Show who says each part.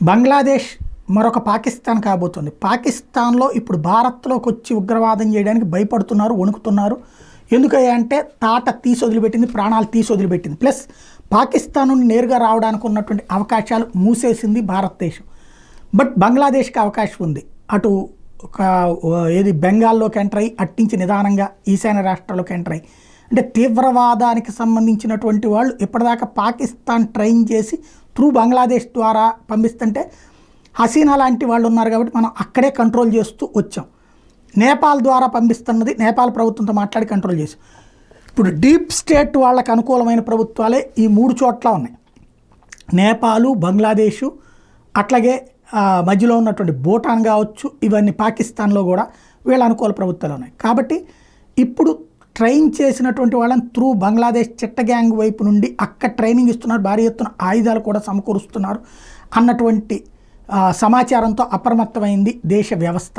Speaker 1: బంగ్లాదేశ్ మరొక పాకిస్తాన్ కాబోతుంది. పాకిస్తాన్లో ఇప్పుడు భారత్లోకి వచ్చి ఉగ్రవాదం చేయడానికి భయపడుతున్నారు, వణుకుతున్నారు. ఎందుకయ్యా అంటే తాట తీసి వదిలిపెట్టింది, ప్రాణాలు తీసి వదిలిపెట్టింది. ప్లస్ పాకిస్తాన్ నుండి నేరుగా రావడానికి ఉన్నటువంటి అవకాశాలు మూసేసింది భారతదేశం. బట్ బంగ్లాదేశ్కి అవకాశం ఉంది. అటు ఒక ఏది బెంగాల్లోకి ఎంటర్ అయ్యి అట్టించి నిదానంగా ఈశాన్య రాష్ట్రాల్లోకి ఎంటర్ అయ్యి, అంటే తీవ్రవాదానికి సంబంధించినటువంటి వాళ్ళు ఇప్పటిదాకా పాకిస్తాన్ ట్రైన్ చేసి త్రూ బంగ్లాదేశ్ ద్వారా పంపిస్తుంటే హసీనా లాంటి వాళ్ళు ఉన్నారు కాబట్టి మనం అక్కడే కంట్రోల్ చేస్తూ వచ్చాం. నేపాల్ ద్వారా పంపిస్తున్నది నేపాల్ ప్రభుత్వంతో మాట్లాడి కంట్రోల్ చేసాం. ఇప్పుడు డీప్ స్టేట్ వాళ్ళకు అనుకూలమైన ప్రభుత్వాలే ఈ 3 చోట్ల ఉన్నాయి. నేపాలు, బంగ్లాదేశు, అట్లాగే మధ్యలో ఉన్నటువంటి భూటాన్ కావచ్చు, ఇవన్నీ పాకిస్తాన్లో కూడా వీళ్ళ అనుకూల ప్రభుత్వాలు ఉన్నాయి. కాబట్టి ఇప్పుడు ట్రైన్ చేసినటువంటి వాళ్ళని త్రూ బంగ్లాదేశ్ చిట్ట గ్యాంగ్ వైపు నుండి అక్కడ ట్రైనింగ్ ఇస్తున్నారు, భారీ ఎత్తున ఆయుధాలు కూడా సమకూరుస్తున్నారు అన్నటువంటి సమాచారంతో అప్రమత్తమైంది దేశ వ్యవస్థ.